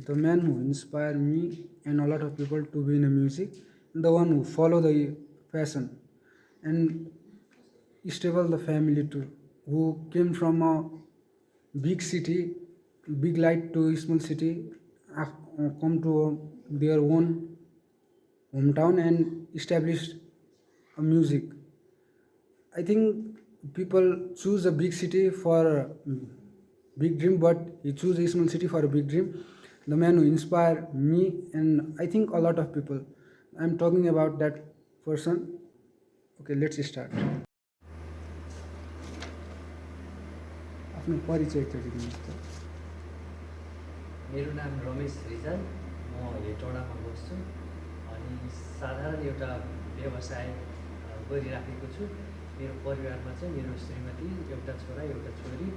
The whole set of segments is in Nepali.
the man who inspired me and a lot of people to be in a music, the one who follow the passion and stable the family too, who came from a big city, big light to a small city, come to their own hometown and established a music. I think people choose a big city for a big dream, but he choose a small city for a big dream. The man who inspired me, and I think a lot of people. I'm talking about that person. Okay, let's start. आफ्नो परिचय एकचोटि दिनुहोस् त। मेरो नाम रमेश रिजाल, म हेटौडामा बस्छु अनि साधारण एउटा व्यवसाय गरिराखेको छु। मेरो परिवारमा चाहिँ मेरो श्रीमती, एउटा छोरा एउटा छोरी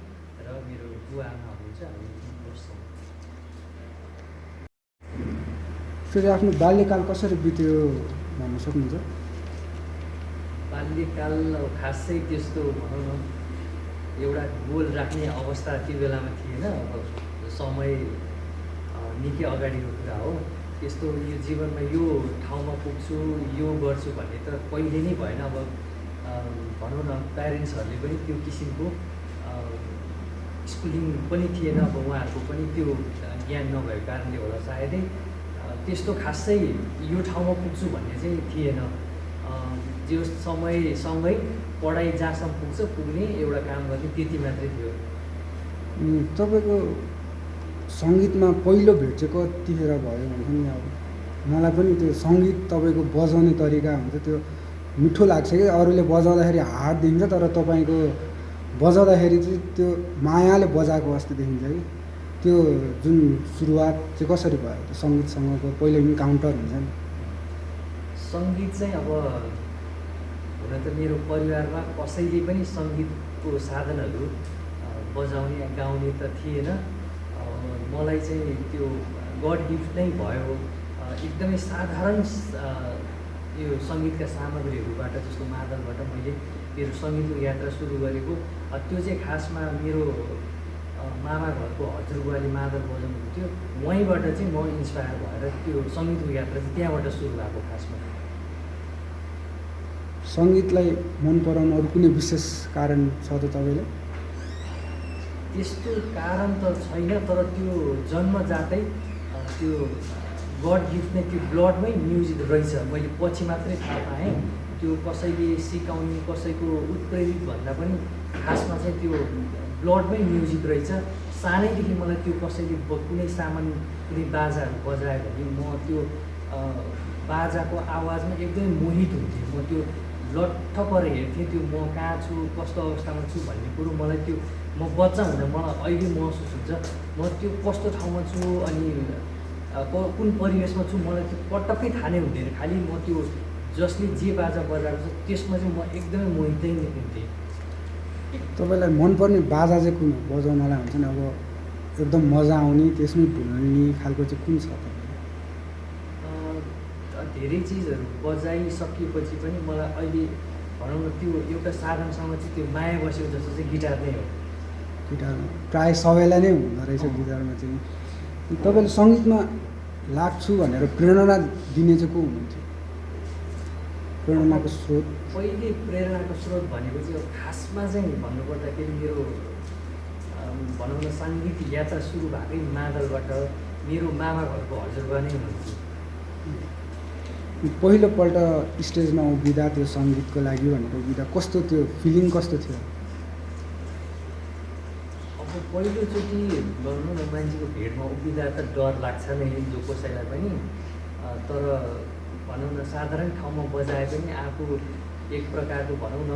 र मेरो बुवा आमा हुनुहुन्छ। हामी बस्छौँ। फेरि आफ्नो बाल्यकाल कसरी बित्यो भन्न सक्नुहुन्छ? बाल्यकाल खासै त्यस्तो भनौँ न एउटा गोल राख्ने अवस्था त्यो बेलामा थिएन। अब समय निकै अगाडिको कुरा हो। त्यस्तो यो जीवनमा यो ठाउँमा पुग्छु, यो गर्छु भन्ने त कहिले नै भएन। अब भनौँ न प्यारेन्ट्सहरूले पनि त्यो किसिमको स्कुलिङ पनि थिएन। अब उहाँहरूको पनि त्यो ज्ञान नभएको कारणले होला सायदै त्यस्तो खासै यो ठाउँमा पुग्छु भन्ने चाहिँ थिएन। जो समयसँगै पढाइ जहाँसम्म पुग्छ पुग्ने, एउटा काम गर्ने, त्यति मात्रै थियो। तपाईँको सङ्गीतमा पहिलो भेट चाहिँ कतिखेर भयो भन्छ नि? अब मलाई पनि त्यो सङ्गीत तपाईँको बजाउने तरिका हुन्छ त्यो मिठो लाग्छ कि अरूले बजाउँदाखेरि हार्ड देखिन्छ, तर तपाईँको बजाउँदाखेरि चाहिँ त्यो मायाले बजाएको जस्तो देखिन्छ कि। त्यो जुन सुरुवात चाहिँ कसरी भयो त्यो सङ्गीतसँगको पहिलो इन्काउन्टर हुन्छ नि? सङ्गीत चाहिँ अब हुन त मेरो परिवारमा कसैले पनि सङ्गीतको साधनहरू बजाउने गाउने त थिएन। मलाई चाहिँ त्यो गड गिफ्ट नै भयो। एकदमै साधारण यो सङ्गीतका सामग्रीहरूबाट, जस्तो मादलबाट मैले मेरो सङ्गीतको यात्रा सुरु गरेको। त्यो चाहिँ खासमा मेरो मामा घरको हजुरबुवाले मादल बजाउनुहुन्थ्यो। वहीँबाट चाहिँ म इन्सपायर भएर त्यो सङ्गीतको यात्रा चाहिँ त्यहाँबाट सुरु भएको खासमा। सङ्गीतलाई मन पराउनु अरू कुनै विशेष कारण छ त तपाईँले? त्यस्तो कारण त छैन, तर त्यो जन्मजातै त्यो गड गिफ्ट नै, त्यो ब्लडमै म्युजिक रहेछ। मैले पछि मात्रै थाहा पाएँ। त्यो कसैले सिकाउने, कसैको उत्प्रेरित भन्दा पनि खासमा चाहिँ त्यो ब्लडमै म्युजिक रहेछ। सानैदेखि मलाई त्यो कसैले कुनै सामान, कुनै बाजाहरू बजायो भने म त्यो बाजाको आवाजमा एकदमै मोहित हुन्थेँ। म त्यो लट्ठ परेर हेर्थेँ त्यो म कहाँ छु, कस्तो अवस्थामा छु भन्ने कुरो मलाई त्यो म बच्चा हुँदा मलाई अहिले महसुस हुन्छ। म त्यो कस्तो ठाउँमा छु अनि कुन परिवेशमा छु मलाई त्यो पटक्कै थाहा नै हुँदैन। खालि म त्यो जसले जे बाजा बजाएको छ त्यसमा चाहिँ म एकदमै मोहितै हुन्थेँ। तपाईँलाई मनपर्ने बाजा चाहिँ कुन हो बजाउनलाई? हुन्छ नि अब एकदम मजा आउने, त्यसमै भुल्ने खालको चाहिँ कुन छ तपाईँलाई? धेरै चिजहरू बजाइसकेपछि पनि मलाई अहिले भनौँ न त्यो एउटा साधनसँग चाहिँ त्यो माया बसेको जस्तो चाहिँ गिटार नै हो। गिटार प्रायः सबैलाई नै हुँदो रहेछ गिटारमा चाहिँ। तपाईँले सङ्गीतमा लाग्छु भनेर प्रेरणा दिने चाहिँ को हुनुहुन्थ्यो? प्रेरणाको स्रोत? पहिले प्रेरणाको स्रोत भनेको चाहिँ खासमा चाहिँ भन्नुपर्दाखेरि मेरो भनौँ न साङ्गीतिक यात्रा सुरु भएकै मादलबाट मेरो मामा घरको हजुरबा नै हुनुहुन्थ्यो। पहिलोपल्ट स्टेजमा उभिँदा त्यो सङ्गीतको लागि भनेर उभिँदा कस्तो त्यो फिलिङ कस्तो थियो? अब पहिलोचोटि भनौँ न मान्छेको भेटमा उभिँदा त डर लाग्छ नै जो कसैलाई पनि। तर भनौँ न साधारण ठाउँमा बजाए पनि आफू एक प्रकारको भनौँ न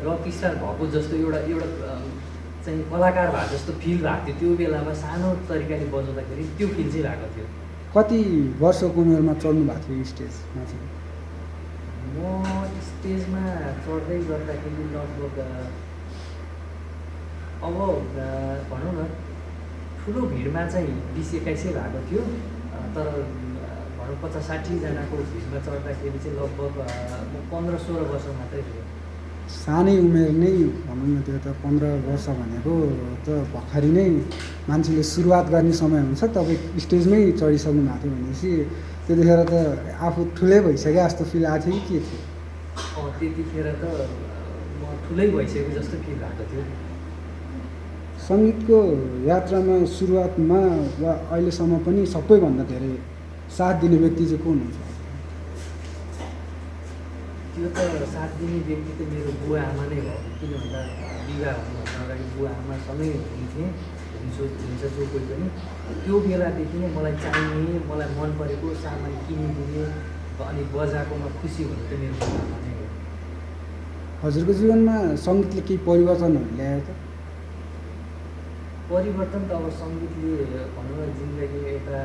रक स्टार भएको जस्तो एउटा चाहिँ कलाकार भए जस्तो फिल भएको थियो। त्यो बेलामा सानो तरिकाले बजाउँदाखेरि त्यो फिल चाहिँ भएको थियो। कति वर्षको उमेरमा चढ्नु भएको थियो स्टेजमा चाहिँ? म स्टेजमा चढ्दै गर्दाखेरि लगभग अब भनौँ न ठुलो भिडमा चाहिँ 20-21 भएको थियो। तर भनौँ 50-60 जनाको भिडमा चढ्दाखेरि चाहिँ लगभग म 15-16 वर्ष मात्रै थियो। सानै उमेर नै भनौँ न, त्यो त 15 वर्ष भनेको त भर्खरै नै मान्छेले सुरुवात गर्ने समय हुन्छ। तपाईँ स्टेजमै चढिसक्नु भएको थियो भनेपछि त्यतिखेर त आफू ठुलै भइसक्यो जस्तो फिल आएको थियो कि के थियो? त्यतिखेर त म ठुलै भइसकेको जस्तो फिल भएको थियो। सङ्गीतको यात्रामा सुरुवातमा वा अहिलेसम्म पनि सबैभन्दा धेरै साथ दिने व्यक्ति चाहिँ को हुनुहुन्छ? त्यो त साथ दिने व्यक्ति त मेरो बुवा आमा नै हो। किन भन्दा विवाह हुनुभन्दा अगाडि बुवा आमासँगै हुन्छ जो कोही पनि। त्यो बेलादेखि नै मलाई चाहिने, मलाई मन परेको सामान किनिदिने अनि बजाएकोमा खुसी हुनु त मेरो बुवा आमा नै हो। हजुरको जीवनमा सङ्गीतले केही परिवर्तनहरू ल्यायो त? परिवर्तन त अब सङ्गीतले भनौँ न जिन्दगीमा एउटा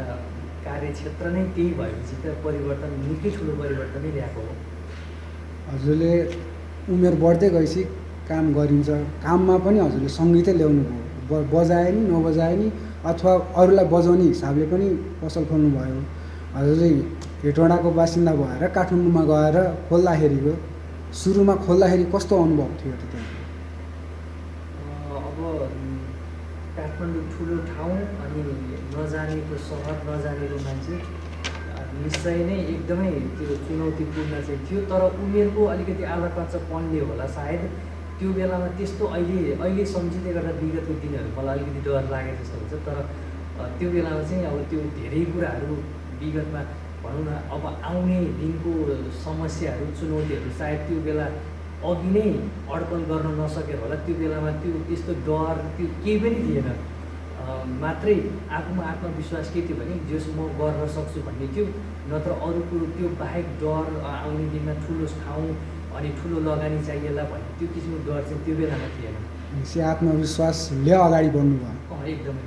कार्यक्षेत्र नै त्यही भएपछि त परिवर्तन निकै ठुलो परिवर्तनै ल्याएको हो। हजुरले उमेर बढ्दै गएपछि काम गरिन्छ, काममा पनि हजुरले सङ्गीतै ल्याउनु भयो, बजाए नि नबजाए नि अथवा अरूलाई बजाउने हिसाबले पनि पसल खोल्नुभयो। हजुरले हेटौँडाको बासिन्दा भएर काठमाडौँमा गएर खोल्दाखेरिको सुरुमा खोल्दाखेरि कस्तो अनुभव थियो त त्यहाँ? अब काठमाडौँ ठुलो ठाउँ अनि नजानेको सहर, नजानेको मान्छे, निश्चय नै एकदमै त्यो चुनौतीपूर्ण चाहिँ थियो। तर उमेरको अलिकति आधाकच्चापनले होला सायद त्यो बेलामा त्यस्तो अहिले सम्झिँदै गर्दा विगतको दिनहरू मलाई अलिकति डर लागे जस्तो हुन्छ। तर त्यो बेलामा चाहिँ अब त्यो धेरै कुराहरू विगतमा भनौँ न अब आउने दिनको समस्याहरू, चुनौतीहरू सायद त्यो बेला अघि नै अड्कल गर्न नसकेर होला। त्यो बेलामा त्यो त्यस्तो डर त्यो केही पनि थिएन। मात्रै आफूमा आत्मविश्वास के थियो भने जस म गर्न सक्छु भन्ने थियो। नत्र अरू कुरो त्यो बाहेक डर, आउने दिनमा ठुलो ठाउँ अनि ठुलो लगानी चाहिएला भन्ने त्यो किसिमको डर चाहिँ त्यो बेलामा थिएन। आत्मविश्वासले अगाडि बढ्नुभयो। एकदमै।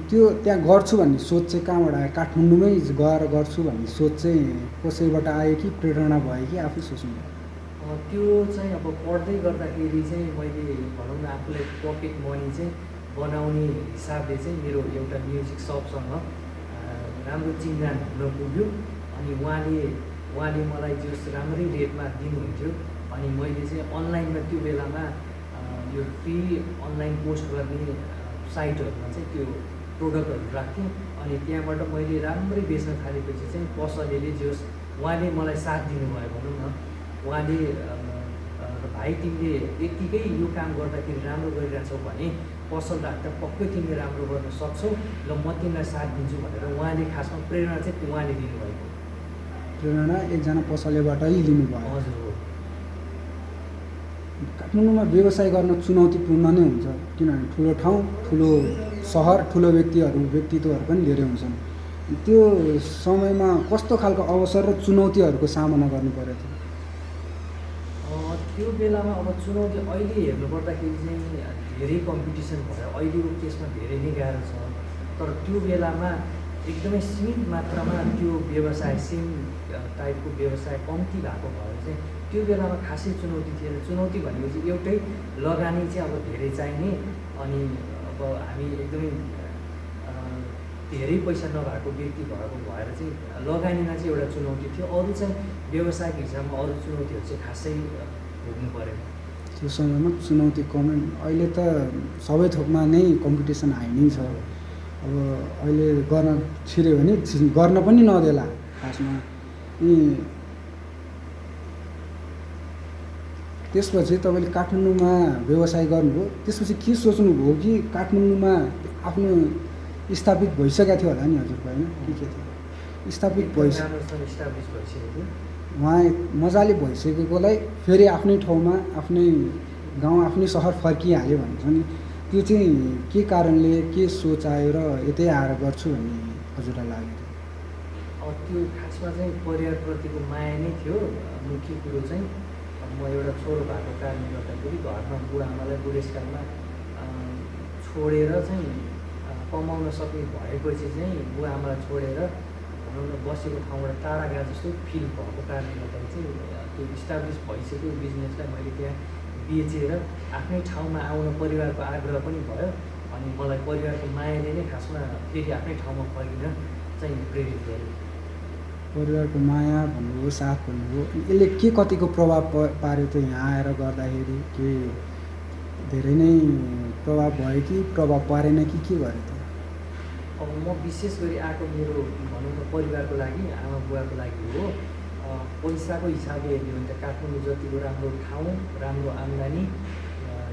त्यो त्यहाँ गर्छु भन्ने सोच चाहिँ कहाँबाट आयो? काठमाडौँमै गएर गर्छु भन्ने सोच चाहिँ कसैबाट आयो कि प्रेरणा भयो कि आफै सोच्नुभयो? त्यो चाहिँ अब पढ्दै गर्दाखेरि चाहिँ मैले भनौँ न आफूलाई पकेट मनी चाहिँ बनाउने हिसाबले चाहिँ मेरो एउटा म्युजिक सपसँग राम्रो चिन्जान हुन पुग्यो। अनि उहाँले मलाई जस राम्रै रेटमा दिनुहुन्थ्यो। अनि मैले चाहिँ अनलाइनमा त्यो बेलामा यो फ्री अनलाइन पोस्ट गर्ने साइटहरूमा चाहिँ त्यो प्रोडक्टहरू राख्थेँ। अनि त्यहाँबाट मैले राम्रै बेच्न थालेपछि चाहिँ पसलेले जस उहाँले मलाई साथ दिनुभयो भनौँ न। उहाँले भाइ तिमीले यत्तिकै यो काम गर्दाखेरि राम्रो गरिरहेछौ भने पसल राख्दा पक्कै तिमीले राम्रो गर्न सक्छौ, ल म तिमीलाई साथ दिन्छु भनेर उहाँले खासमा प्रेरणा चाहिँ उहाँले दिनुभएको। प्रेरणा एकजना पसलेबाटै लिनुभयो? हजुर हो। काठमाडौँमा व्यवसाय गर्न चुनौतीपूर्ण नै हुन्छ, किनभने ठुलो ठाउँ, ठुलो सहर, ठुलो व्यक्तित्वहरू पनि धेरै हुन्छन्। त्यो समयमा कस्तो खालको अवसर र चुनौतीहरूको सामना गर्नु परेको थियो? त्यो बेलामा अब चुनौती अहिले हेर्नुपर्दाखेरि चाहिँ धेरै कम्पिटिसन भयो। अहिलेको केसमा धेरै नै गाह्रो छ। तर त्यो बेलामा एकदमै सीमित मात्रामा त्यो व्यवसाय सेम टाइपको व्यवसाय कम्ती भएको भएर चाहिँ त्यो बेलामा खासै चुनौती थिएन। चुनौती भनेपछि एउटै लगानी चाहिँ अब धेरै चाहिने अनि अब हामी एकदमै धेरै पैसा नभएको व्यक्ति भएको भएर चाहिँ लगानीमा चाहिँ एउटा चुनौती थियो। अरू चाहिँ व्यवसायिक हिसाबमा अरू चुनौतीहरू चाहिँ खासै भोग्नु परेन। त्यो समयमा चुनौती कमै। अहिले त सबै थोकमा नै कम्पिटिसन हाई नै छ। अब अहिले गर्न छिर्यो भने गर्न पनि नदेला खासमा। त्यसपछि तपाईँले काठमाडौँमा व्यवसाय गर्नुभयो, त्यसपछि के सोच्नुभयो कि काठमाडौँमा आफ्नो स्थापित भइसकेको थियो होला नि हजुरको, होइन के थियो स्थापित भइसक्यो। उहाँ मजाले भइसकेकोलाई फेरि आफ्नै ठाउँमा, आफ्नै गाउँ, आफ्नै सहर फर्किहाल्यो भन्छ नि, त्यो चाहिँ के कारणले, के सोच आयो र यतै आएर गर्छु भन्ने हजुरलाई लाग्यो? त्यो खासमा चाहिँ परिवारप्रतिको माया नै थियो मुख्य कुरो चाहिँ। म एउटा छोरो भएको कारणले गर्दाखेरि घरमा बुढाआमालाई बुढेसकालमा छोडेर चाहिँ कमाउन सक्ने भएपछि चाहिँ बुवाआमालाई छोडेर भनौँ न बसेको ठाउँबाट टाढा गए जस्तो फिल भएको कारणले गर्दाखेरि चाहिँ त्यो इस्टाब्लिस भइसक्यो बिजनेसलाई मैले त्यहाँ बेचेर आफ्नै ठाउँमा आउन परिवारको आग्रह पनि भयो। अनि मलाई परिवारको मायाले नै खासमा फेरि आफ्नै ठाउँमा फर्किन चाहिँ प्रेरित गर्यो। परिवारको माया भन्नुभयो, साथ भन्नुभयो। अनि यसले के कतिको प्रभाव पार्यो त यहाँ आएर गर्दाखेरि? के धेरै नै प्रभाव भयो कि प्रभाव पारेन कि के गर्यो त? अब म विशेष गरी आएको मेरो भनौँ न परिवारको लागि, आमा बुवाको लागि हो। पैसाको हिसाबले हेर्ने हो भने त काठमाडौँ जतिको राम्रो ठाउँ, राम्रो आम्दानी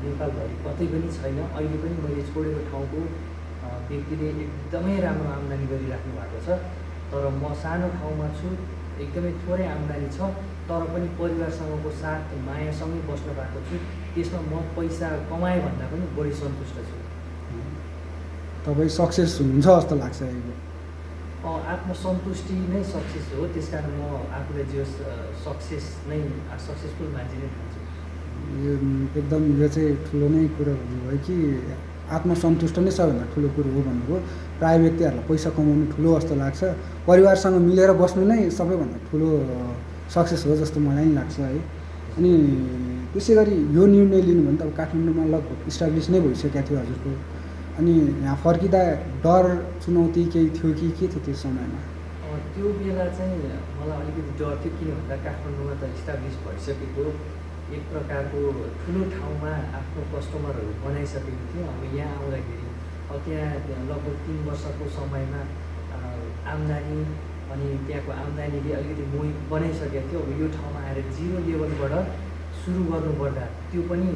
नेपालभरि कतै पनि छैन। अहिले पनि मैले छोडेको ठाउँको व्यक्तिले एकदमै राम्रो आम्दानी गरिराख्नु भएको छ। तर म सानो ठाउँमा छु, एकदमै थोरै आम्दानी छ, तर पनि परिवारसँगको साथ मायासँगै बस्न पाएको छु। त्यसमा म पैसा कमाएँ भन्दा पनि बढी सन्तुष्ट छु। तपाईँ सक्सेस हुनुहुन्छ जस्तो लाग्छ अहिले? आत्मसन्तुष्टि नै सक्सेस हो। त्यस कारण म आफूलाई जो सक्सेस नै सक्सेसफुल मान्छे नै ठान्छु। यो एकदम यो चाहिँ ठुलो नै कुरो भन्नुभयो कि आत्मसन्तुष्ट नै सबैभन्दा ठुलो कुरो हो भन्नुभयो। प्राय व्यक्तिहरूलाई पैसा कमाउनु ठुलो जस्तो लाग्छ, परिवारसँग मिलेर बस्नु नै सबैभन्दा ठुलो सक्सेस हो जस्तो मलाई नि लाग्छ है। अनि त्यसै गरी यो निर्णय लिनु भने त अब काठमाडौँमा लगभग इस्टाब्लिस नै भइसकेको थियो हजुरको। अनि यहाँ फर्किँदा डर चुनौती केही थियो कि के थियो त्यो समयमा? त्यो बेला चाहिँ मलाई अलिकति डर थियो। किन भन्दा काठमाडौँमा त इस्टाब्लिस भइसकेको एक प्रकारको ठुलो ठाउँमा आफ्नो कस्टमरहरू बनाइसकेको थियो। अब यहाँ आउँदाखेरि त्यहाँ लगभग 3 वर्षको समयमा आम्दानी अनि त्यहाँको आम्दानीले अलिकति मोही बनाइसकेको थियो। अब यो ठाउँमा आएर 0 लेभलबाट सुरु गर्नुपर्दा, त्यो पनि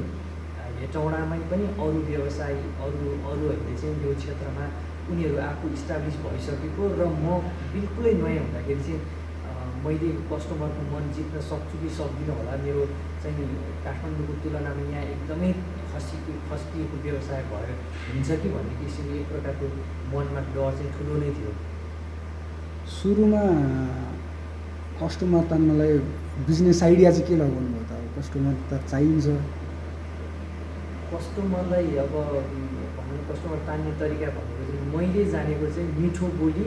हेटौँडामै पनि अरू व्यवसायी अरूहरूले चाहिँ यो क्षेत्रमा उनीहरू आफू इस्टाब्लिस भइसकेको र म बिल्कुलै नयाँ हुँदाखेरि चाहिँ मैले कस्टमरको मन जित्न सक्छु कि सक्दिनँ होला। मेरो चाहिँ काठमाडौँको तुलनामा यहाँ एकदमै खस्किएको व्यवसाय भयो हुन्छ कि भन्ने किसिमले एक प्रकारको मनमा डर चाहिँ ठुलो नै थियो। सुरुमा कस्टमर तान्नलाई बिजनेस आइडिया चाहिँ के लगाउनु भयो त? अब कस्टमर त चाहिन्छ। कस्टमरलाई अब भनौँ कस्टमर तान्ने तरिका भनेको चाहिँ मैले जानेको चाहिँ मिठो बोली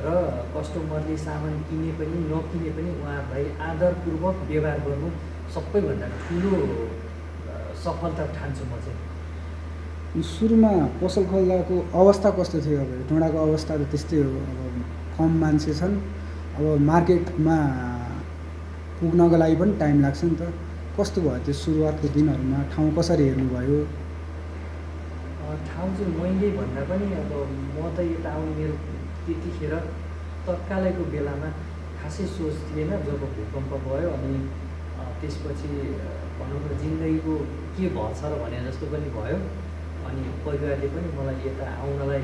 र कस्टमरले सामान किने पनि नकिने पनि उहाँहरूलाई आदरपूर्वक व्यवहार गर्नु सबैभन्दा ठुलो सफलता ठान्छु म चाहिँ। सुरुमा पसल खोल्दाको अवस्था कस्तो थियो? अब हेटौँडाको अवस्था त त्यस्तै हो, अब कम मान्छे छन्, अब मार्केटमा पुग्नको लागि पनि टाइम लाग्छ नि त। कस्तो भयो त्यो सुरुवातको दिनहरूमा? ठाउँ कसरी हेर्नुभयो? ठाउँ चाहिँ मैले भन्दा पनि अब म त यता आउने मेरो त्यतिखेर तत्कालैको बेलामा खासै सोच थिएन। जब भूकम्प भयो अनि त्यसपछि भनौँ न जिन्दगीको के भएछ र भने जस्तो पनि भयो। अनि परिवारले पनि मलाई यता आउनलाई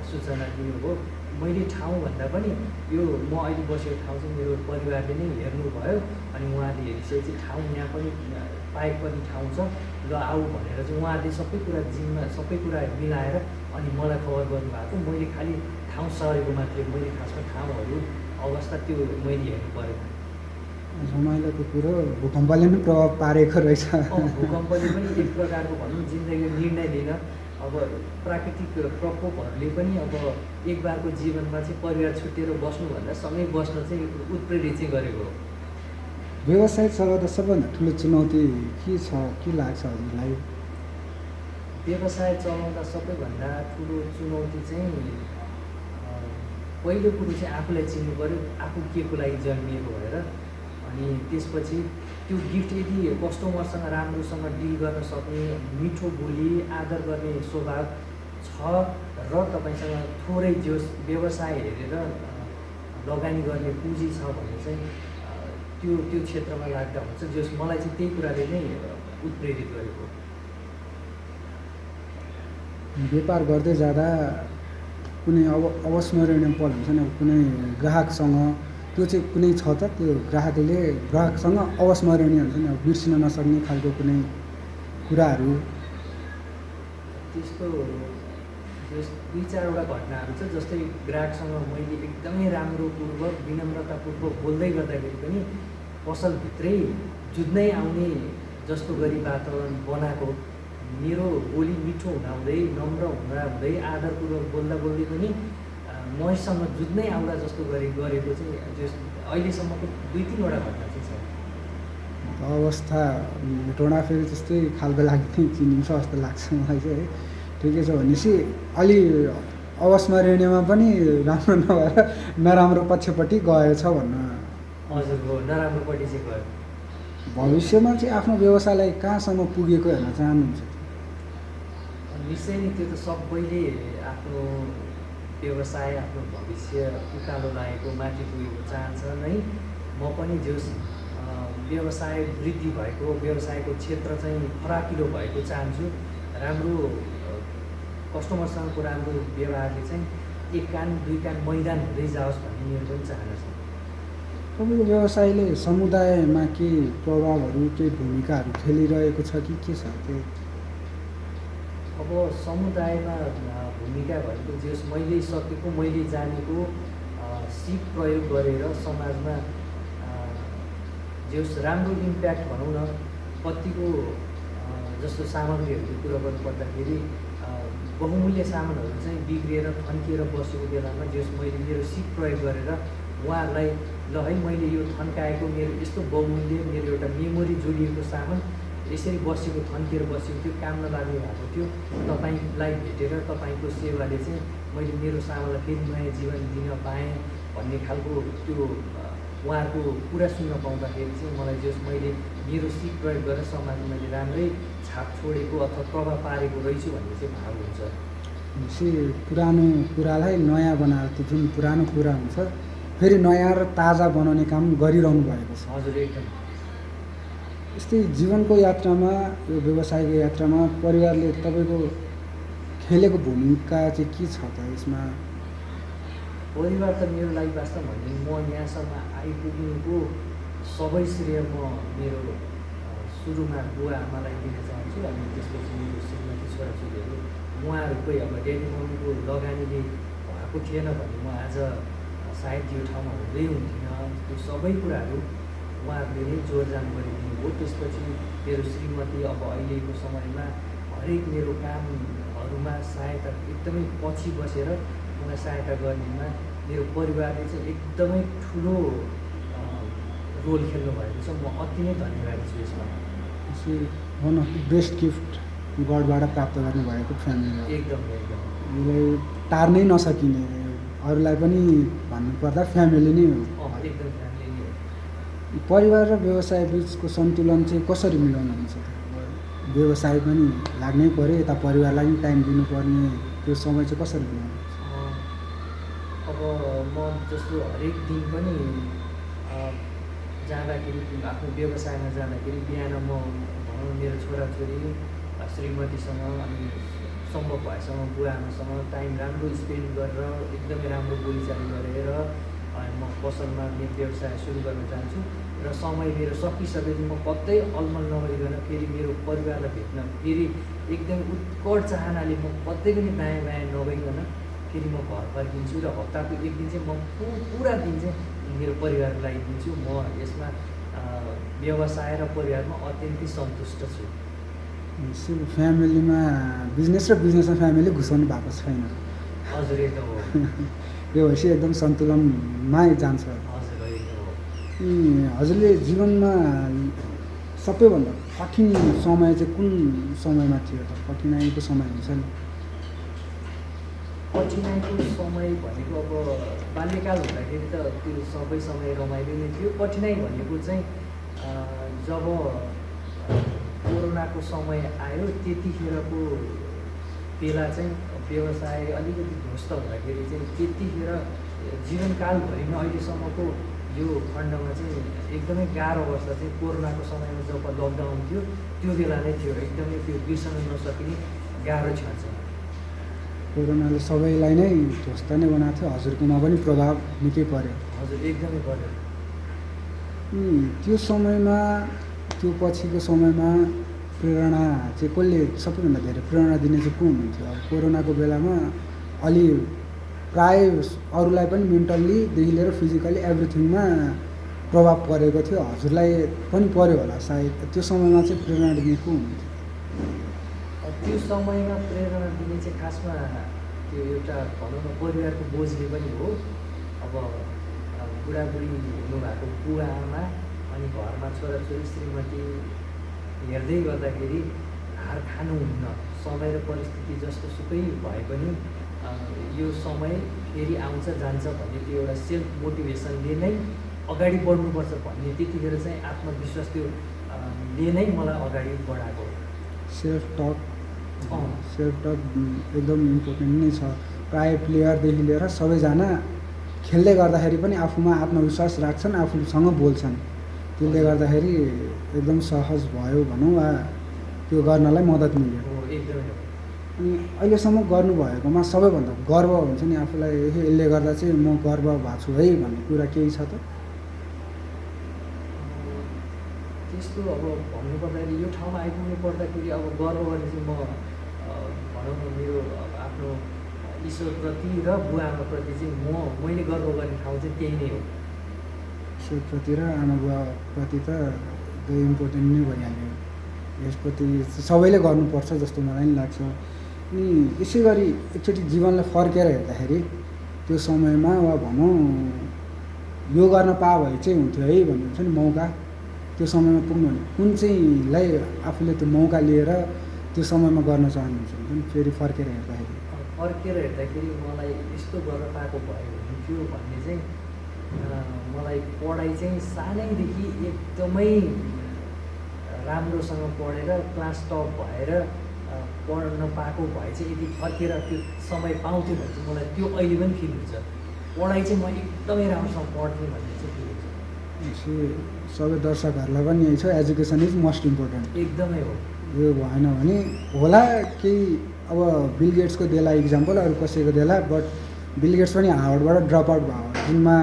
सूचना दिनुभयो। मैले ठाउँ भन्दा पनि यो म अहिले बसेको ठाउँ चाहिँ मेरो परिवारले नै हेर्नुभयो। अनि उहाँले हेरिसकेपछि ठाउँ यहाँ पनि पाइक पनि ठाउँ छ, ल आऊ भनेर चाहिँ उहाँहरूले सबै कुरा मिलाएर अनि मलाई खबर गर्नुभएको। मैले खालि ठाउँ सरेको मात्रै, मैले खासमा ठाउँहरू अवस्था त्यो मैले हेर्नु पऱ्यो। रमाइलोको कुरो भूकम्पले पनि प्रभाव पारेको रहेछ। भूकम्पले पनि एक प्रकारको भनौँ जिन्दगीको निर्णय लिन, अब प्राकृतिक प्रकोपहरूले पनि अब एक बारको जीवनमा चाहिँ परिवार छुट्टिएर बस्नुभन्दा सँगै बस्न चाहिँ उत्प्रेरित चाहिँ गरेको हो। व्यवसाय चलाउँदा सबभन्दा ठुलो चुनौती के छ, के लाग्छ हजुरलाई? व्यवसाय चलाउँदा सबैभन्दा ठुलो चुनौती चाहिँ पहिलो कुरो चाहिँ आफूलाई चिन्नु पऱ्यो, आफू के को लागि जन्मिएको भएर। अनि त्यसपछि त्यो गिफ्ट यदि कस्टमरसँग राम्रोसँग डिल गर्न सक्ने, मिठो बोली, आदर गर्ने स्वभाव छ र तपाईँसँग थोरै जो व्यवसाय हेरेर लगानी गर्ने पुँजी छ भने चाहिँ त्यो क्षेत्रमा लाग्दा हुन्छ। जस मलाई चाहिँ त्यही कुराले नै उत्प्रेरित गरेको। व्यापार गर्दै जाँदा कुनै अविस्मरणीय पल हुन्छ नि, कुनै ग्राहकसँग त्यो चाहिँ कुनै छ त? त्यो ग्राहकसँग अविस्मरणीय हुन्छ नि, अब बिर्सिन नसक्ने खालको कुनै कुराहरू? त्यस्तो 2-4वटा घटनाहरू छ। जस्तै ग्राहकसँग मैले एकदमै राम्रोपूर्वक विनम्रतापूर्वक बोल्दै गर्दाखेरि पनि पसलभित्रै जुझ्नै आउने जस्तो गरी वातावरण बनाएको, मेरो बोली मिठो हुँदाहुँदै नम्र हुँदाहुँदै आदरपूर्वक बोल्दै पनि मसँग जुझ्नै आउँदा जस्तो गरेको चाहिँ अहिलेसम्मको 2-3वटा घटना चाहिँ छ। अवस्था हेटौँडा फेरि त्यस्तै खालको लाग्ने चिनिन्छ जस्तो लाग्छ मलाई चाहिँ है। ठिकै छ भनेपछि अलि अवस्मरणीयमा पनि राम्रो नभएर नराम्रो पक्षपट्टि गएछ भन्न हजुर हो, नराम्रोपट्टि चाहिँ गयो। भविष्यमा चाहिँ आफ्नो व्यवसायलाई कहाँसम्म पुगेको हेर्न चाहनुहुन्छ? निश्चय नै त्यो त सबैले आफ्नो व्यवसाय, आफ्नो भविष्य उकालो लागेको, माथि पुगेको चाहन्छ नै। म पनि जोस् व्यवसाय वृद्धि भएको, व्यवसायको क्षेत्र चाहिँ फराकिलो भएको चाहन्छु। राम्रो कस्टमरसँगको राम्रो व्यवहारले चाहिँ एक कान दुई कान मैदान हुँदै जाओस् भन्ने मेरो पनि चाहना छ। तपाईँको व्यवसायले समुदायमा के प्रभावहरू, केही भूमिकाहरू खेलिरहेको छ कि के छ त्यो? अब समुदायमा भूमिका भनेको जोस् मैले सकेको, मैले जानेको सिप प्रयोग गरेर समाजमा जोस् राम्रो इम्प्याक्ट भनौँ न। कतिको जस्तो सामग्रीहरूको कुरा गर्नुपर्दाखेरि बहुमूल्य सामानहरू चाहिँ बिग्रिएर थन्किएर बसेको बेलामा जोस् मैले मेरो सिप प्रयोग गरेर उहाँहरूलाई ल है मैले यो थन्काएको मेरो यस्तो बहुमूल्य मेरो एउटा मेमोरी जोडिएको सामान यसरी बसेको थन्किएर बसेको थियो, काम नलाग्ने भएको थियो, तपाईँलाई भेटेर तपाईँको सेवाले चाहिँ मैले मेरो सामानलाई फेरि नयाँ जीवन दिन पाएँ भन्ने खालको त्यो उहाँहरूको कुरा सुन्न पाउँदाखेरि चाहिँ मलाई जोस् मैले मेरो सिप प्रयोग गरेर समाजमा मैले राम्रै छाप छोडेको अथवा प्रभाव पारेको रहेछु भन्ने चाहिँ भाव हुन्छ। भनेपछि पुरानो कुरालाई नयाँ बनाएर त्यो जुन पुरानो कुरा हुन्छ फेरि नयाँ र ताजा बनाउने काम गरिरहनु भएको छ। हजुर एकदम। यस्तै जीवनको यात्रामा, यो व्यवसायको यात्रामा परिवारले तपाईँको खेलेको भूमिका चाहिँ के छ त यसमा? परिवार त मेरो लागि वास्तव भने म यहाँसम्म आइपुग्नुको सबै श्रेय म मेरो सुरुमा बुवा आमालाई दिन चाहन्छु। अनि त्यसपछि मेरो श्रीमती छोराछोरीहरू उहाँहरूकै अब ड्याडी मम्मीको लगानीले भएको थिएन भने म आज सायद यो ठाउँमा हुँदै हुन्थिनँ। त्यो सबै कुराहरू उहाँहरूले नै जोडजान गरिदिनु हो। त्यसपछि मेरो श्रीमती अब अहिलेको समयमा हरेक मेरो कामहरूमा सहायता एकदमै पछि बसेर मलाई सहायता गर्नेमा मेरो परिवारले चाहिँ एकदमै ठुलो रोल खेल्नु भएको छ। म अति नै धन्यवादी छु यसमा। One of the best gift गडबाट प्राप्त गर्नुभएको फ्यामिली एकदम एकदम यसलाई टार्नै नसकिने, अरूलाई पनि भन्नुपर्दा फ्यामिली नै हो। एकदम फ्यामिली नै हो। परिवार र व्यवसाय बिचको सन्तुलन चाहिँ कसरी मिलाउनुहुन्छ? व्यवसाय पनि लाग्नै पऱ्यो, यता परिवारलाई पनि टाइम दिनुपर्ने, त्यो समय चाहिँ कसरी मिलाउनुहुन्छ? अब म जस्तो हरेक दिन पनि जाँदाखेरि आफ्नो व्यवसायमा जाँदाखेरि बिहान म भनौँ मेरो छोराछोरी श्रीमतीसँग अनि सम्भव भएसँग बुवा आमासँग टाइम राम्रो स्पेन्ड गरेर एकदमै राम्रो बोलीचाली गरेर म पसलमा मेरो व्यवसाय सुरु गर्न चाहन्छु। र समय मेरो सकिसकेपछि म कतै अलमल नगरिकन फेरि मेरो परिवारलाई भेट्न फेरि एकदम उत्कट चाहनाले म कतै पनि दायाँ बायाँ नगइकन फेरि म घर फर्किन्छु। र हप्ताको एक दिन चाहिँ म पुरा दिन चाहिँ मेरो परिवारको लागि दिन्छु। म यसमा व्यवसाय र परिवारमा अत्यन्तै सन्तुष्ट छु। फ्यामिलीमा बिजनेस र बिजनेसमा फ्यामिली घुसाउनु भएको छैन। हजुर एकदम हो। यो भएपछि एकदम सन्तुलनमा जान्छ। हजुर एकदम हो। हजुरले जीवनमा सबैभन्दा कठिन समय चाहिँ कुन समयमा थियो त? कठिनाइको समय हुन्छ नि। कठिनाइको समय भनेको अब बाल्यकाल हुँदाखेरि त त्यो सबै समय रमाइलो नै थियो। कठिनाइ भनेको चाहिँ जब कोरोनाको समय आयो त्यतिखेरको बेला चाहिँ व्यवसाय अलिकति ध्वस्त हुँदाखेरि चाहिँ त्यतिखेर जीवनकालभरिमा अहिलेसम्मको यो खण्डमा चाहिँ एकदमै गाह्रो अवस्था चाहिँ कोरोनाको समयमा जब लकडाउन थियो त्यो बेला नै थियो। एकदमै त्यो बिर्सन नसकिने गाह्रो क्षण छ। कोरोनाले सबैलाई नै ध्वस्त नै बनाएको थियो, हजुरकोमा पनि प्रभाव निकै पर्यो। हजुर एकदमै पर्यो। त्यो समयमा, त्यो पछिको समयमा प्रेरणा चाहिँ कसले सबैभन्दा धेरै प्रेरणा दिने चाहिँ को हुनुहुन्थ्यो? अब कोरोनाको बेलामा अलि प्राय अरूलाई पनि मेन्टल्लीदेखि लिएर फिजिकल्ली एभ्रिथिङमा प्रभाव परेको थियो, हजुरलाई पनि पर्यो होला सायद। त्यो समयमा चाहिँ प्रेरणा दिने को हुनुहुन्थ्यो? त्यो समयमा प्रेरणा दिने चाहिँ खासमा त्यो एउटा भनौँ न परिवारको बोझले पनि हो। अब बुढाबुढी हुनुभएको बुवा आमा अनि घरमा छोराछोरी श्रीमती हेर्दै गर्दाखेरि हार खानुहुन्न। समय र परिस्थिति जस्तो सुकै भए पनि यो समय फेरि आउँछ जान्छ भन्ने त्यो एउटा सेल्फ मोटिभेसनले नै अगाडि बढ्नुपर्छ भन्ने त्यतिखेर चाहिँ आत्मविश्वास त्यो ले नै मलाई अगाडि बढाएको हो। सेल्फ टक अँ। एकदम इम्पोर्टेन्ट नै छ। प्रायः प्लेयरदेखि लिएर सबैजना खेल्दै गर्दाखेरि पनि आफूमा आत्मविश्वास राख्छन्, आफूसँग बोल्छन्। त्यसले गर्दाखेरि एकदम सहज भयो भनौँ वा त्यो गर्नलाई मद्दत मिल्यो। हो, एकदमै हो। अनि अहिलेसम्म गर्नुभएकोमा सबैभन्दा गर्व हुन्छ नि आफूलाई, यसले गर्दा चाहिँ म गर्व भएको छु है भन्ने कुरा केही छ त? त्यस्तो अब भन्नुपर्दाखेरि यो ठाउँमा आइपुग्नु पर्दाखेरि अब गर्व गर्ने चाहिँ म भनौँ न मेरो आफ्नो ईश्वरप्रति र बुवा आमाप्रति चाहिँ मैले गर्व गर्ने ठाउँ चाहिँ त्यही नै हो। ईश्वरप्रति र आमा बुवाप्रति त एकदम इम्पोर्टेन्ट नै भइहाल्यो। यसप्रति सबैले गर्नुपर्छ जस्तो मलाई पनि लाग्छ। अनि यसै गरी एकचोटि जीवनलाई फर्केर हेर्दाखेरि त्यो समयमा वा भनौँ यो गर्न पाए भए चाहिँ हुन्थ्यो है भन्ने हुन्छ नि मौका, त्यो समयमा पुग्नु भने कुन चाहिँलाई आफूले त्यो मौका लिएर त्यो समयमा गर्न चाहनुहुन्छ हुन्छ नि फेरि फर्केर हेर्दाखेरि? फर्केर हेर्दाखेरि मलाई यस्तो गर्न पाएको भए हुन्थ्यो भन्ने चाहिँ मलाई पढाइ चाहिँ सानैदेखि एकदमै राम्रोसँग पढेर क्लास टप भएर पढ्न पाएको भए चाहिँ यदि फर्केर त्यो समय पाउँथ्यो भने चाहिँ मलाई त्यो अहिले पनि फिल हुन्छ। पढाइ चाहिँ म एकदमै राम्रोसँग पढ्थेँ भन्ने चाहिँ फिल हुन्छ। सबै दर्शकहरूलाई पनि यही छ, एजुकेसन इज मोस्ट इम्पोर्टेन्ट। एकदमै हो। यो भएन भने होला केही अब बिल गेट्सको देला इक्जाम्पल, अरू कसैको देला, बट बिल गेट्स पनि हार्वर्डबाट ड्रप आउट भयो, जुनमा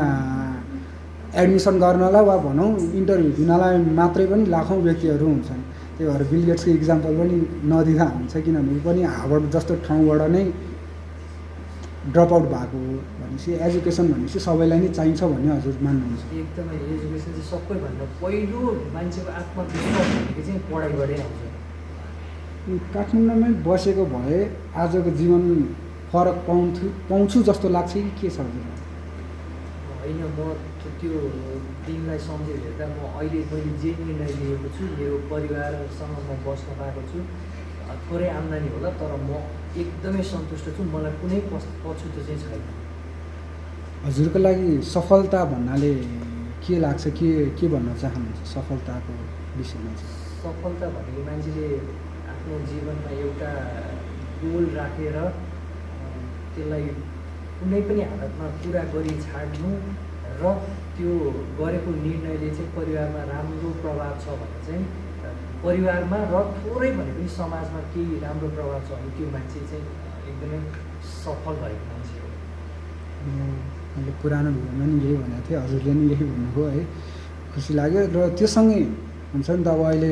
एडमिसन गर्नलाई वा भनौँ इन्टरभ्यू दिनलाई मात्रै पनि लाखौँ व्यक्तिहरू हुन्छन्। त्यही भएर बिल गेट्सको इक्जाम्पल पनि नदिँदा हुन्छ, किनभने ऊ पनि हार्वर्ड जस्तो ठाउँबाट नै ड्रप आउट भएको हो। भनेपछि एजुकेसन भनेपछि सबैलाई नै चाहिन्छ भन्ने हजुर मान्नुहुन्छ? एकदमै एजुकेसन चाहिँ सबैभन्दा पहिलो मान्छेको आत्मविश्वास भनेको चाहिँ पढाइबाटै आउँछ। काठमाडौँमै बसेको भए आजको जीवन फरक पाउँछु जस्तो लाग्छ कि के छ हजुर? होइन, म त्यो दिनलाई सम्झेर हेर्दा म अहिले मैले जे निर्णय लिएको छु, मेरो परिवारसँग म बस्न पाएको छु, थोरै आम्दानी होला तर म एकदमै सन्तुष्ट छु। मलाई कुनै पछुतो चाहिँ छैन। हजुरको लागि सफलता भन्नाले के लाग्छ, के भन्न चाहनुहुन्छ सफलताको विषयमा चाहिँ? सफलता भनेको मान्छेले आफ्नो जीवनमा एउटा गोल राखेर त्यसलाई कुनै पनि हालतमा पुरा गरी छाड्नु र त्यो गरेको निर्णयले चाहिँ परिवारमा राम्रो प्रभाव छ भने चाहिँ परिवारमा र थोरै भने पनि समाजमा केही राम्रो प्रभाव छ भने त्यो मान्छे चाहिँ एकदमै सफल भएको मान्छे हो। मैले पुरानो भिडियोमा नि यही भनेको थिएँ, हजुरले नि यही भन्नुभयो है, खुसी लाग्यो। र त्योसँगै हुन्छ नि त अब अहिले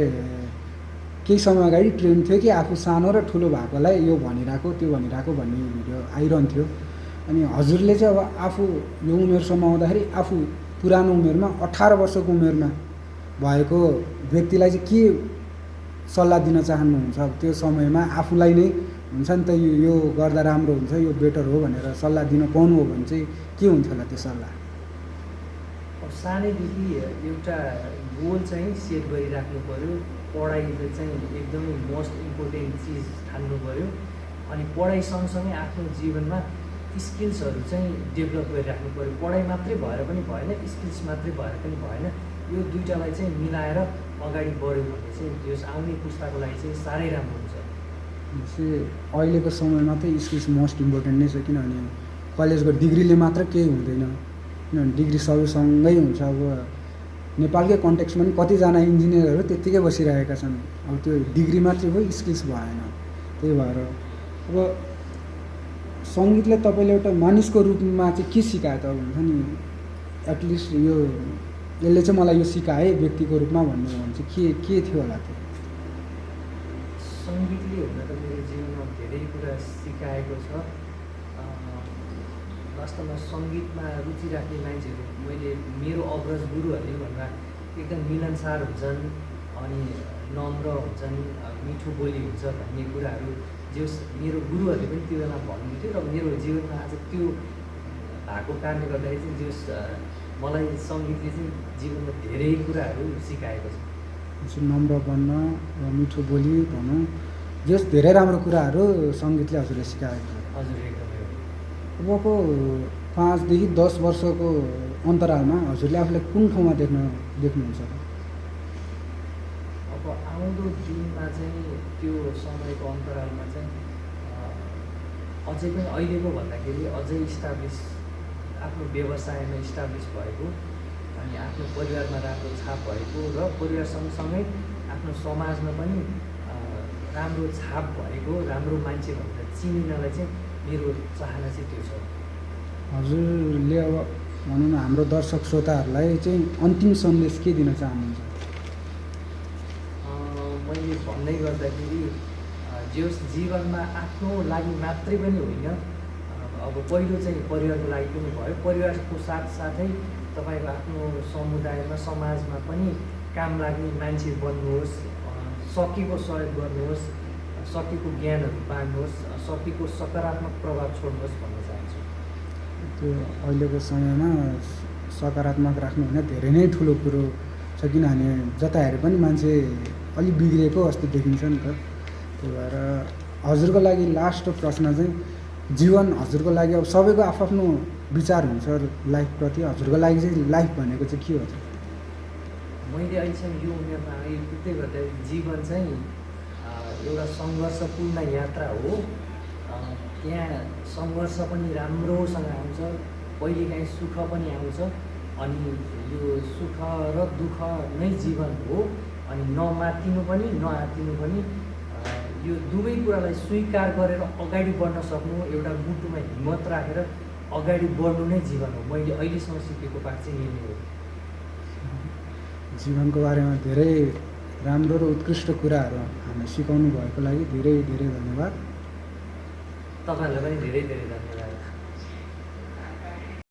केही समय अगाडि ट्रेन्ड थियो कि आफू सानो र ठुलो भएकोलाई यो भनिरहेको त्यो भनिरहेको भन्ने भिडियो आइरहन्थ्यो। अनि हजुरले चाहिँ अब आफू यो उमेरसम्म आउँदाखेरि आफू पुरानो उमेरमा 18 वर्षको उमेरमा भएको व्यक्तिलाई चाहिँ के सल्लाह दिन चाहनुहुन्छ? अब त्यो समयमा आफूलाई नै हुन्छ नि त यो गर्दा राम्रो हुन्छ, यो बेटर हो भनेर सल्लाह दिन पाउनु हो भने चाहिँ के हुन्थ्यो होला त्यो सल्लाह? अब सानैदेखि एउटा गोल चाहिँ सेट गरिराख्नु पऱ्यो। पढाइ चाहिँ एकदमै मोस्ट इम्पोर्टेन्ट चिज ठान्नु पऱ्यो। अनि पढाइ सँगसँगै आफ्नो जीवनमा स्किल्सहरू चाहिँ डेभलप गरिराख्नु पऱ्यो। पढाइ मात्रै भएर पनि भएन, स्किल्स मात्रै भएर पनि भएन। यो दुइटालाई चाहिँ मिलाएर अगाडि बढ्यो भने चाहिँ यस आउने पुस्ताको लागि चाहिँ साह्रै राम्रो हुन्छ। अहिलेको समयमा चाहिँ स्किल्स मोस्ट इम्पोर्टेन्ट नै छ, किनभने कलेजको डिग्रीले मात्र केही हुँदैन, किनभने डिग्री सबैसँगै हुन्छ। अब नेपालकै कन्टेक्स्टमा पनि कतिजना इन्जिनियरहरू त्यत्तिकै बसिरहेका छन्। अब त्यो डिग्री मात्रै हो, स्किल्स भएन। त्यही भएर अब सङ्गीतले तपाईँले एउटा मानिसको रूपमा चाहिँ के सिकायो त? अब हुन्छ नि एटलिस्ट यसले चाहिँ मलाई यो सिकाए व्यक्तिको रूपमा भन्नु हो भने चाहिँ के थियो होला त्यो? सङ्गीतले हुन त मेरो जीवनमा धेरै कुरा सिकाएको छ। वास्तवमा सङ्गीतमा रुचि राख्ने मान्छेहरू मेरो अग्रज गुरुहरूले भन्दा एकदम मिलनसार हुन्छन्, अनि नम्र हुन्छन्, मिठो बोली हुन्छ भन्ने कुराहरू जो मेरो गुरुहरूले पनि त्यो बेला भन्नुहुन्थ्यो। र मेरो जीवनमा आज त्यो भएको कारणले गर्दाखेरि चाहिँ जस मलाई सङ्गीतले चाहिँ जीवनमा धेरै कुराहरू सिकाएको छ। नम्र बन्न र मिठो बोली भनौँ, जस धेरै राम्रो कुराहरू सङ्गीतले हजुरले सिकाएको छ। हजुर, एकदमै हो। अबको 5 देखि 10 वर्षको अन्तरालमा हजुरले आफूलाई कुन ठाउँमा देख्नुहुन्छ त? अब आउँदो दिनमा चाहिँ त्यो समयको अन्तरालमा चाहिँ अझै पनि अहिलेको भन्दाखेरि अझै इस्टाब्लिस आफ्नो व्यवसायमा इस्टाब्लिस भएको अनि आफ्नो परिवारमा राम्रो छाप भएको र परिवार सँगसँगै आफ्नो समाजमा पनि राम्रो छाप भएको राम्रो मान्छे भनेर चिनिनलाई चाहिँ मेरो चाहना चाहिँ त्यो छ। हजुरले अब भनौँ न हाम्रो दर्शक श्रोताहरूलाई चाहिँ अन्तिम सन्देश के दिन चाहनुहुन्छ? मैले भन्दै गर्दाखेरि जे होस् जीवनमा आफ्नो लागि मात्रै पनि होइन, अब पहिलो चाहिँ परिवारको लागि पनि भयो, परिवारको साथसाथै तपाईँको आफ्नो समुदायमा समाजमा पनि काम लाग्ने मान्छे बन्नुहोस्, सकेको सहयोग गर्नुहोस्, सकेको ज्ञानहरू बाँड्नुहोस्, सकेको सकारात्मक प्रभाव छोड्नुहोस् भन्न चाहन्छु। त्यो अहिलेको समयमा सकारात्मक राख्नु होइन धेरै नै ठुलो कुरो छ, किनभने जता हेरे पनि मान्छे अलिक बिग्रेको जस्तो देखिन्छ नि त। त्यही भएर हजुरको लागि लास्ट प्रश्न चाहिँ, जीवन हजुरको लागि अब सबैको आफ्नो विचार हुन्छ लाइफप्रति, हजुरको लागि चाहिँ लाइफ भनेको चाहिँ के हो त? मैले अहिलेसम्म यो उमेरमा आइपुग्दै गर्दा जीवन चाहिँ एउटा सङ्घर्षपूर्ण यात्रा हो। त्यहाँ सङ्घर्ष पनि राम्रोसँग आउँछ, कहिलेकाहीँ सुख पनि आउँछ, अनि यो सुख र दुःख नै जीवन हो। अनि नमातिनु पनि नआतिनु पनि, यो दुवै कुरालाई स्वीकार गरेर अगाडि बढ्न सक्नु, एउटा मुटुमा हिम्मत राखेर अगाडि बढ्नु नै जीवन हो। मैले अहिलेसम्म सिकेको पाठ चाहिँ यही नै हो। जीवनको बारेमा धेरै राम्रो र उत्कृष्ट कुराहरू हामीलाई सिकाउनु भएको लागि धेरै धेरै धन्यवाद। तपाईँहरूलाई पनि धेरै धेरै धन्यवाद।